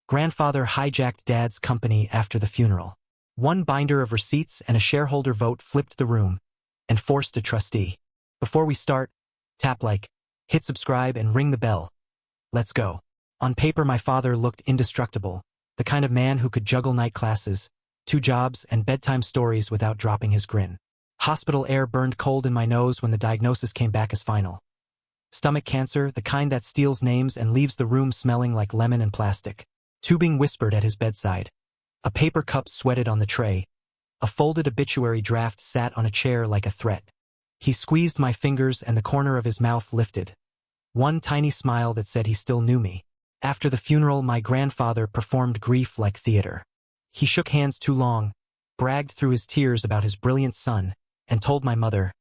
Grandfather hijacked Dad's company after the funeral. One binder of receipts and a shareholder vote flipped the room and forced a trustee. Before we start, tap like, hit subscribe and ring the bell. Let's go. On paper my father looked indestructible, the kind of man who could juggle night classes, 2 jobs and bedtime stories without dropping his grin. Hospital air burned cold in my nose when the diagnosis came back as final. Stomach cancer, the kind that steals names and leaves the room smelling like lemon and plastic. Tubing whispered at his bedside. A paper cup sweated on the tray. A folded obituary draft sat on a chair like a threat. He squeezed my fingers and the corner of his mouth lifted. One tiny smile that said he still knew me. After the funeral, my grandfather performed grief like theater. He shook hands too long, bragged through his tears about his brilliant son, and told my mother,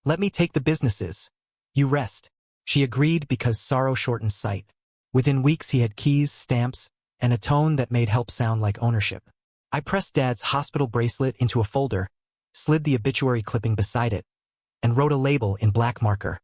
"Let me take the businesses. You rest." She agreed because sorrow shortens sight. Within weeks he had keys, stamps, and a tone that made help sound like ownership. I pressed Dad's hospital bracelet into a folder, slid the obituary clipping beside it, and wrote a label in black marker.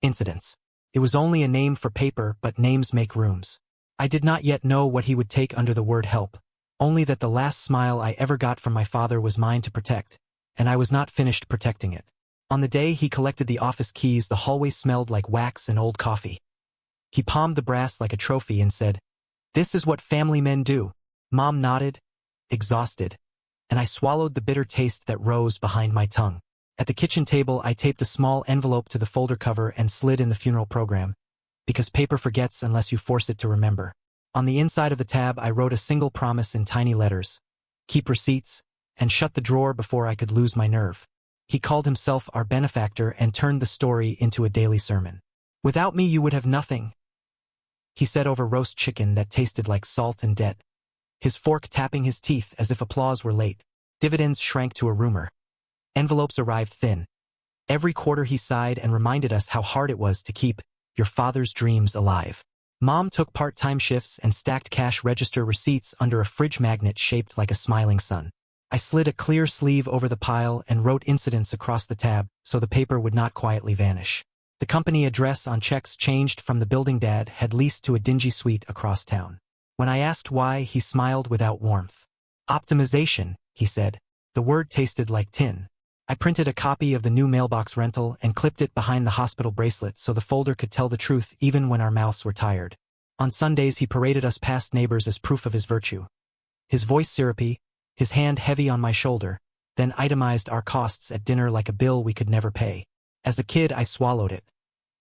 Incidents. It was only a name for paper, but names make rooms. I did not yet know what he would take under the word help, only that the last smile I ever got from my father was mine to protect, and I was not finished protecting it. On the day he collected the office keys, the hallway smelled like wax and old coffee. He palmed the brass like a trophy and said, "This is what family men do." Mom nodded, exhausted, and I swallowed the bitter taste that rose behind my tongue. At the kitchen table, I taped a small envelope to the folder cover and slid in the funeral program, because paper forgets unless you force it to remember. On the inside of the tab, I wrote a single promise in tiny letters: keep receipts, and shut the drawer before I could lose my nerve. He called himself our benefactor and turned the story into a daily sermon. "Without me you would have nothing," he said over roast chicken that tasted like salt and debt, his fork tapping his teeth as if applause were late. Dividends shrank to a rumor. Envelopes arrived thin. Every quarter he sighed and reminded us how hard it was to keep your father's dreams alive. Mom took part-time shifts and stacked cash register receipts under a fridge magnet shaped like a smiling sun. I slid a clear sleeve over the pile and wrote incidents across the tab so the paper would not quietly vanish. The company address on checks changed from the building Dad had leased to a dingy suite across town. When I asked why, he smiled without warmth. "Optimization," he said. The word tasted like tin. I printed a copy of the new mailbox rental and clipped it behind the hospital bracelet so the folder could tell the truth even when our mouths were tired. On Sundays he paraded us past neighbors as proof of his virtue. His voice syrupy, his hand heavy on my shoulder, then itemized our costs at dinner like a bill we could never pay. As a kid I swallowed it.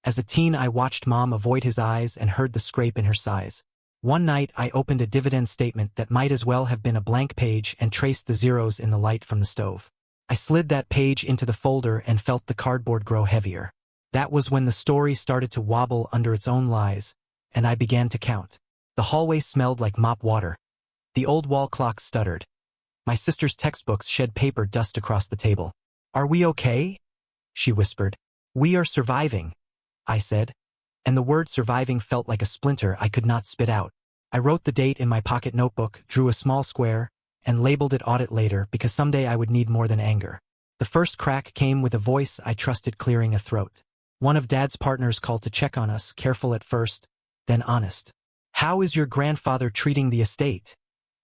As a teen I watched Mom avoid his eyes and heard the scrape in her sighs. One night I opened a dividend statement that might as well have been a blank page and traced the zeros in the light from the stove. I slid that page into the folder and felt the cardboard grow heavier. That was when the story started to wobble under its own lies, and I began to count. The hallway smelled like mop water. The old wall clock stuttered. My sister's textbooks shed paper dust across the table. "Are we okay?" she whispered. "We are surviving," I said, and the word surviving felt like a splinter I could not spit out. I wrote the date in my pocket notebook, drew a small square, and labeled it audit later because someday I would need more than anger. The first crack came with a voice I trusted clearing a throat. One of Dad's partners called to check on us, careful at first, then honest. "How is your grandfather treating the estate?"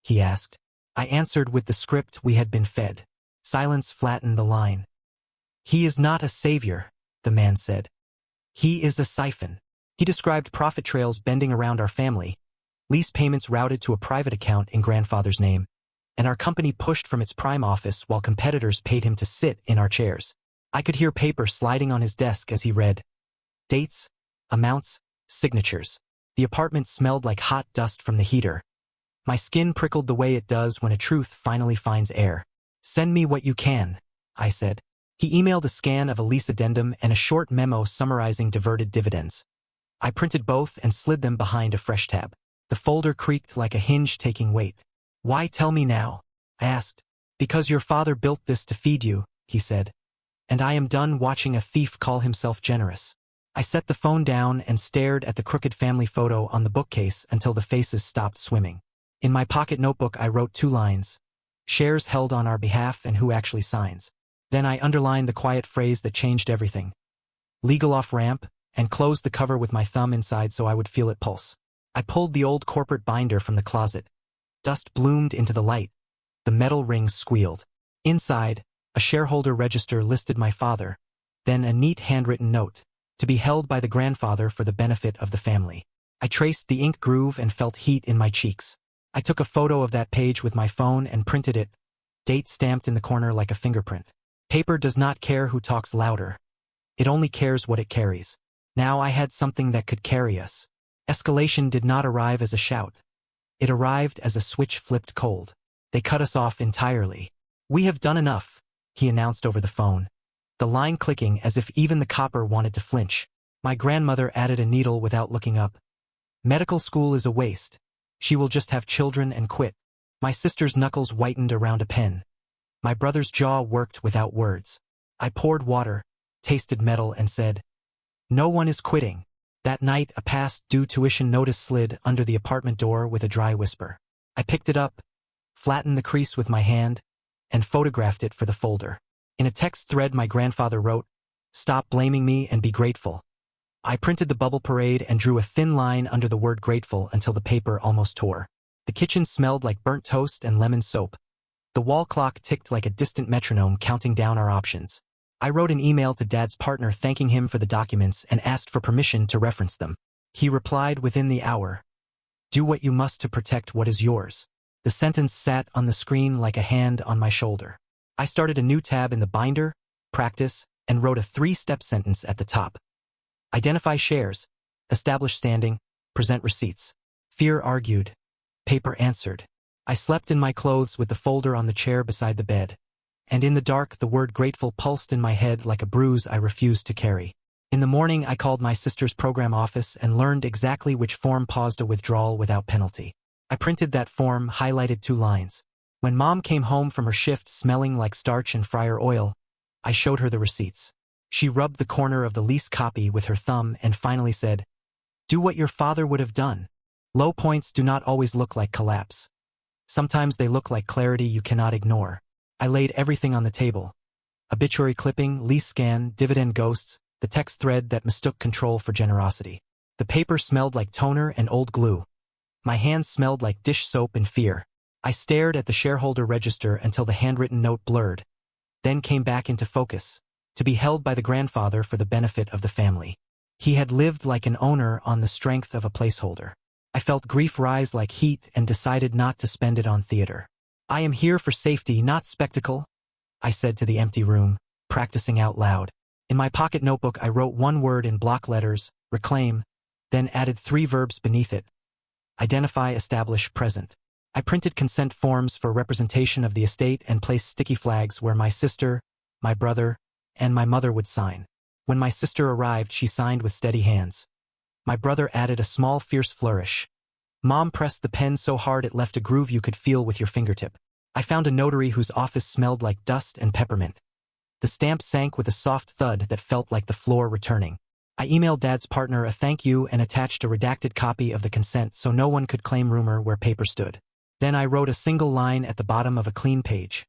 he asked. I answered with the script we had been fed. Silence flattened the line. "He is not a savior," the man said. "He is a siphon." He described profit trails bending around our family, lease payments routed to a private account in grandfather's name, and our company pushed from its prime office while competitors paid him to sit in our chairs. I could hear paper sliding on his desk as he read. Dates, amounts, signatures. The apartment smelled like hot dust from the heater. My skin prickled the way it does when a truth finally finds air. "Send me what you can," I said. He emailed a scan of a lease addendum and a short memo summarizing diverted dividends. I printed both and slid them behind a fresh tab. The folder creaked like a hinge taking weight. "Why tell me now?" I asked. "Because your father built this to feed you," he said. "And I am done watching a thief call himself generous." I set the phone down and stared at the crooked family photo on the bookcase until the faces stopped swimming. In my pocket notebook I wrote 2 lines. Shares held on our behalf and who actually signs. Then I underlined the quiet phrase that changed everything. Legal off ramp, and closed the cover with my thumb inside so I would feel it pulse. I pulled the old corporate binder from the closet. Dust bloomed into the light. The metal rings squealed. Inside, a shareholder register listed my father, then a neat handwritten note, to be held by the grandfather for the benefit of the family. I traced the ink groove and felt heat in my cheeks. I took a photo of that page with my phone and printed it, date stamped in the corner like a fingerprint. Paper does not care who talks louder. It only cares what it carries. Now I had something that could carry us. Escalation did not arrive as a shout. It arrived as a switch flipped cold. They cut us off entirely. "We have done enough," he announced over the phone, the line clicking as if even the copper wanted to flinch. My grandmother added a needle without looking up. "Medical school is a waste. She will just have children and quit." My sister's knuckles whitened around a pen. My brother's jaw worked without words. I poured water, tasted metal, and said, "No one is quitting." That night, a past due tuition notice slid under the apartment door with a dry whisper. I picked it up, flattened the crease with my hand, and photographed it for the folder. In a text thread my grandfather wrote, "Stop blaming me and be grateful." I printed the bubble parade and drew a thin line under the word grateful until the paper almost tore. The kitchen smelled like burnt toast and lemon soap. The wall clock ticked like a distant metronome counting down our options. I wrote an email to Dad's partner thanking him for the documents and asked for permission to reference them. He replied within the hour, "Do what you must to protect what is yours." The sentence sat on the screen like a hand on my shoulder. I started a new tab in the binder, practice, and wrote a 3-step sentence at the top. Identify shares, establish standing, present receipts. Fear argued. Paper answered. I slept in my clothes with the folder on the chair beside the bed. And in the dark the word grateful pulsed in my head like a bruise I refused to carry. In the morning I called my sister's program office and learned exactly which form paused a withdrawal without penalty. I printed that form, highlighted 2 lines. When Mom came home from her shift smelling like starch and fryer oil, I showed her the receipts. She rubbed the corner of the lease copy with her thumb and finally said, "Do what your father would have done." Low points do not always look like collapse. Sometimes they look like clarity you cannot ignore. I laid everything on the table. Obituary clipping, lease scan, dividend ghosts, the text thread that mistook control for generosity. The paper smelled like toner and old glue. My hands smelled like dish soap in fear. I stared at the shareholder register until the handwritten note blurred, then came back into focus, to be held by the grandfather for the benefit of the family. He had lived like an owner on the strength of a placeholder. I felt grief rise like heat and decided not to spend it on theater. "I am here for safety, not spectacle," I said to the empty room, practicing out loud. In my pocket notebook I wrote 1 word in block letters, reclaim, then added 3 verbs beneath it. Identify, establish, present. I printed consent forms for representation of the estate and placed sticky flags where my sister, my brother, and my mother would sign. When my sister arrived, she signed with steady hands. My brother added a small, fierce flourish. Mom pressed the pen so hard it left a groove you could feel with your fingertip. I found a notary whose office smelled like dust and peppermint. The stamp sank with a soft thud that felt like the floor returning. I emailed Dad's partner a thank you and attached a redacted copy of the consent so no one could claim rumor where paper stood. Then I wrote a single line at the bottom of a clean page.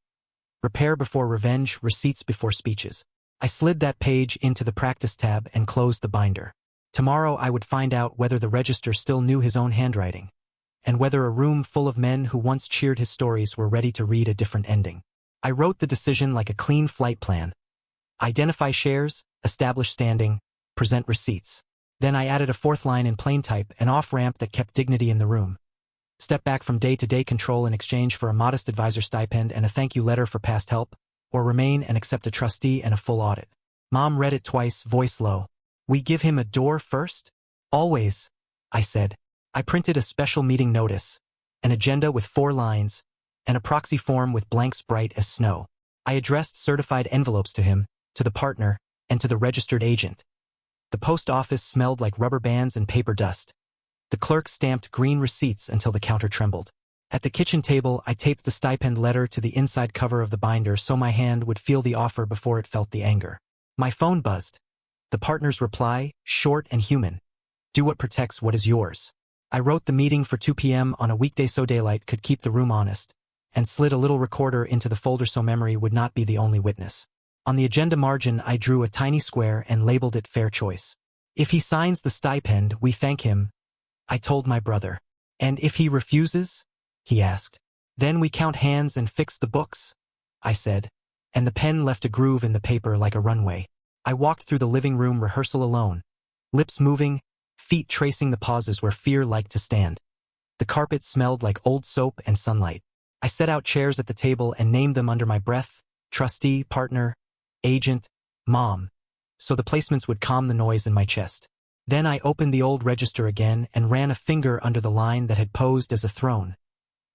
Repair before revenge, receipts before speeches. I slid that page into the practice tab and closed the binder. Tomorrow I would find out whether the register still knew his own handwriting, and whether a room full of men who once cheered his stories were ready to read a different ending. I wrote the decision like a clean flight plan. Identify shares, establish standing, present receipts. Then I added a 4th line in plain type, an off-ramp that kept dignity in the room. Step back from day-to-day control in exchange for a modest advisor stipend and a thank you letter for past help, or remain and accept a trustee and a full audit. Mom read it twice, voice low. "We give him a door first?" "Always," I said. I printed a special meeting notice, an agenda with 4 lines, and a proxy form with blanks bright as snow. I addressed certified envelopes to him, to the partner, and to the registered agent. The post office smelled like rubber bands and paper dust. The clerk stamped green receipts until the counter trembled. At the kitchen table, I taped the stipend letter to the inside cover of the binder so my hand would feel the offer before it felt the anger. My phone buzzed. The partner's reply, short and human. "Do what protects what is yours." I wrote the meeting for 2 p.m. on a weekday so daylight could keep the room honest, and slid a little recorder into the folder so memory would not be the only witness. On the agenda margin I drew a tiny square and labeled it fair choice. "If he signs the stipend, we thank him. I told my brother. And if he refuses? He asked. Then we count hands and fix the books, I said. And the pen left a groove in the paper like a runway. I walked through the living room rehearsal alone, lips moving, feet tracing the pauses where fear liked to stand. The carpet smelled like old soap and sunlight. I set out chairs at the table and named them under my breath: trustee, partner, agent, mom, so the placements would calm the noise in my chest. Then I opened the old register again and ran a finger under the line that had posed as a throne,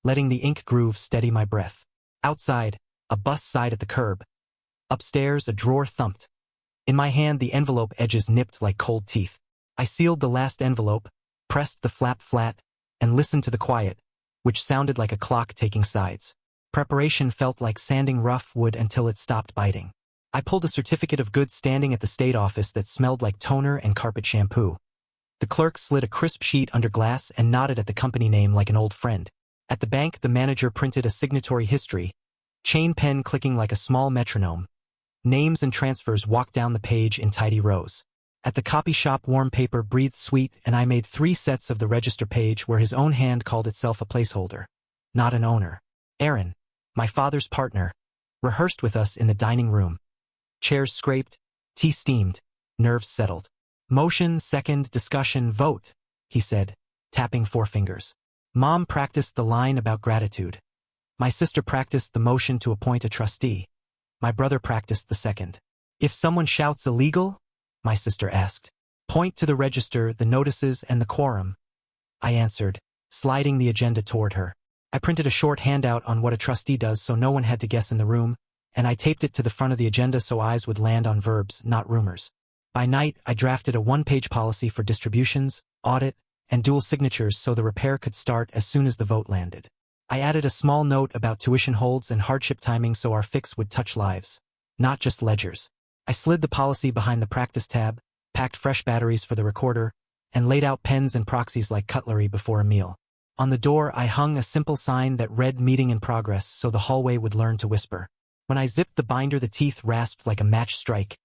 letting the ink groove steady my breath. Outside, a bus sighed at the curb. Upstairs, a drawer thumped. In my hand, the envelope edges nipped like cold teeth. I sealed the last envelope, pressed the flap flat, and listened to the quiet, which sounded like a clock taking sides. Preparation felt like sanding rough wood until it stopped biting. I pulled a certificate of good standing at the state office that smelled like toner and carpet shampoo. The clerk slid a crisp sheet under glass and nodded at the company name like an old friend. At the bank, the manager printed a signatory history, chain pen clicking like a small metronome. Names and transfers walked down the page in tidy rows. At the copy shop, warm paper breathed sweet, and I made 3 sets of the register page where his own hand called itself a placeholder, not an owner. Aaron, my father's partner, rehearsed with us in the dining room. Chairs scraped, tea steamed, nerves settled. Motion, second, discussion, vote, he said, tapping 4 fingers. Mom practiced the line about gratitude. My sister practiced the motion to appoint a trustee. My brother practiced the second. If someone shouts illegal, my sister asked. Point to the register, the notices, and the quorum, I answered, sliding the agenda toward her. I printed a short handout on what a trustee does so no one had to guess in the room, and I taped it to the front of the agenda so eyes would land on verbs, not rumors. By night, I drafted a 1-page policy for distributions, audit, and dual signatures so the repair could start as soon as the vote landed. I added a small note about tuition holds and hardship timing so our fix would touch lives, not just ledgers. I slid the policy behind the practice tab, packed fresh batteries for the recorder, and laid out pens and proxies like cutlery before a meal. On the door, I hung a simple sign that read "Meeting in Progress" so the hallway would learn to whisper. When I zipped the binder, the teeth rasped like a match strike,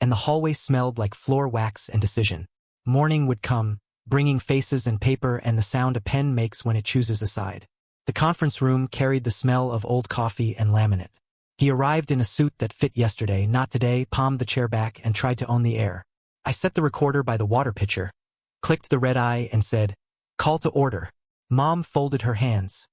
and the hallway smelled like floor wax and decision. Morning would come, bringing faces and paper and the sound a pen makes when it chooses a side. The conference room carried the smell of old coffee and laminate. He arrived in a suit that fit yesterday, not today, palmed the chair back and tried to own the air. I set the recorder by the water pitcher, clicked the red eye and said, "Call to order." Mom folded her hands.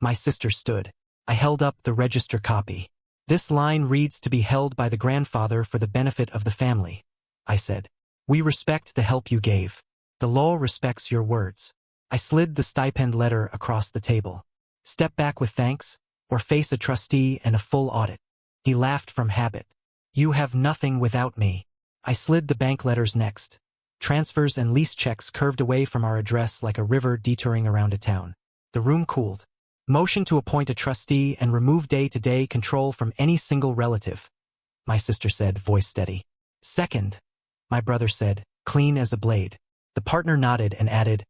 My sister stood. I held up the register copy. "This line reads to be held by the grandfather for the benefit of the family," I said. "We respect the help you gave. The law respects your words." I slid the stipend letter across the table. "Step back with thanks, or face a trustee and a full audit." He laughed from habit. "You have nothing without me." I slid the bank letters next. Transfers and lease checks curved away from our address like a river detouring around a town. The room cooled. "Motion to appoint a trustee and remove day-to-day control from any single relative," my sister said, voice steady. "Second," my brother said, clean as a blade. The partner nodded and added,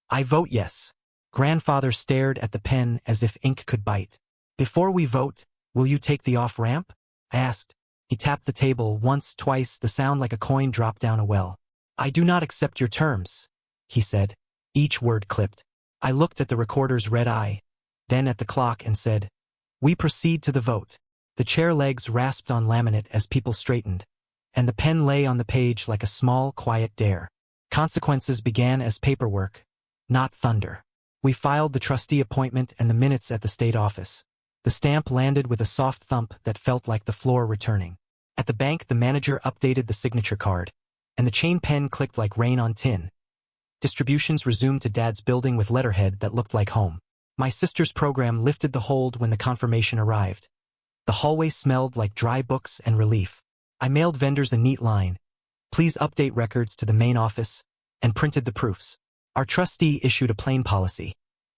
"I vote yes." Grandfather stared at the pen as if ink could bite. "Before we vote, will you take the off-ramp?" I asked. He tapped the table once, twice, the sound like a coin dropped down a well. "I do not accept your terms," he said. Each word clipped. I looked at the recorder's red eye, then at the clock and said, "We proceed to the vote." The chair legs rasped on laminate as people straightened, and the pen lay on the page like a small, quiet dare. Consequences began as paperwork, not thunder. We filed the trustee appointment and the minutes at the state office. The stamp landed with a soft thump that felt like the floor returning. At the bank, the manager updated the signature card, and the chain pen clicked like rain on tin. Distributions resumed to Dad's building with letterhead that looked like home. My sister's program lifted the hold when the confirmation arrived. The hallway smelled like dry books and relief. I mailed vendors a neat line, "Please update records to the main office," and printed the proofs. Our trustee issued a plain policy: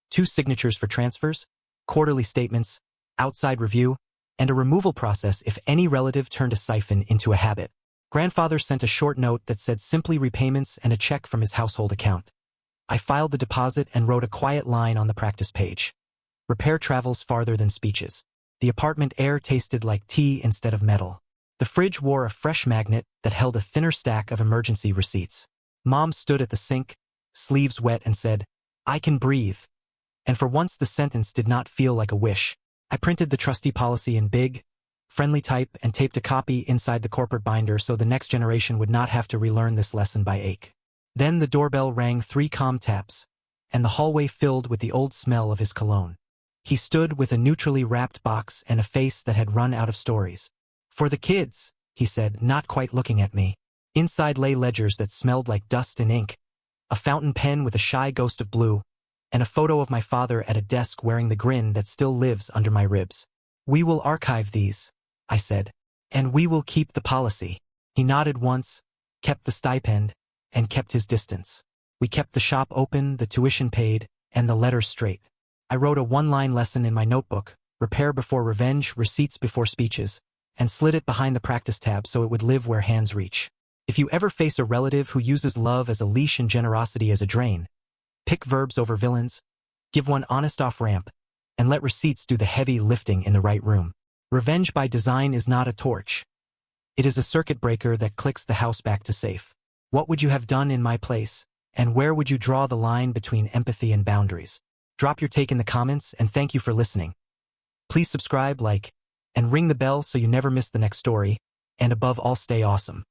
2 signatures for transfers, quarterly statements, outside review, and a removal process if any relative turned a siphon into a habit. Grandfather sent a short note that said simply repayments and a check from his household account. I filed the deposit and wrote a quiet line on the practice page. "Repair travels farther than speeches." The apartment air tasted like tea instead of metal. The fridge wore a fresh magnet that held a thinner stack of emergency receipts. Mom stood at the sink, sleeves wet, and said, "I can breathe." And for once the sentence did not feel like a wish. I printed the trustee policy in big, friendly type and taped a copy inside the corporate binder so the next generation would not have to relearn this lesson by ache. Then the doorbell rang 3 calm taps, and the hallway filled with the old smell of his cologne. He stood with a neutrally wrapped box and a face that had run out of stories. "For the kids," he said, not quite looking at me. Inside lay ledgers that smelled like dust and ink, a fountain pen with a shy ghost of blue, and a photo of my father at a desk wearing the grin that still lives under my ribs. "We will archive these," I said, "and we will keep the policy." He nodded once, kept the stipend, and kept his distance. We kept the shop open, the tuition paid, and the letters straight. I wrote a 1-line lesson in my notebook, repair before revenge, receipts before speeches, and slid it behind the practice tab so it would live where hands reach. If you ever face a relative who uses love as a leash and generosity as a drain, pick verbs over villains, give one honest off-ramp, and let receipts do the heavy lifting in the right room. Revenge by design is not a torch. It is a circuit breaker that clicks the house back to safe. What would you have done in my place? And where would you draw the line between empathy and boundaries? Drop your take in the comments, and thank you for listening. Please subscribe, like, and ring the bell so you never miss the next story, and above all, stay awesome.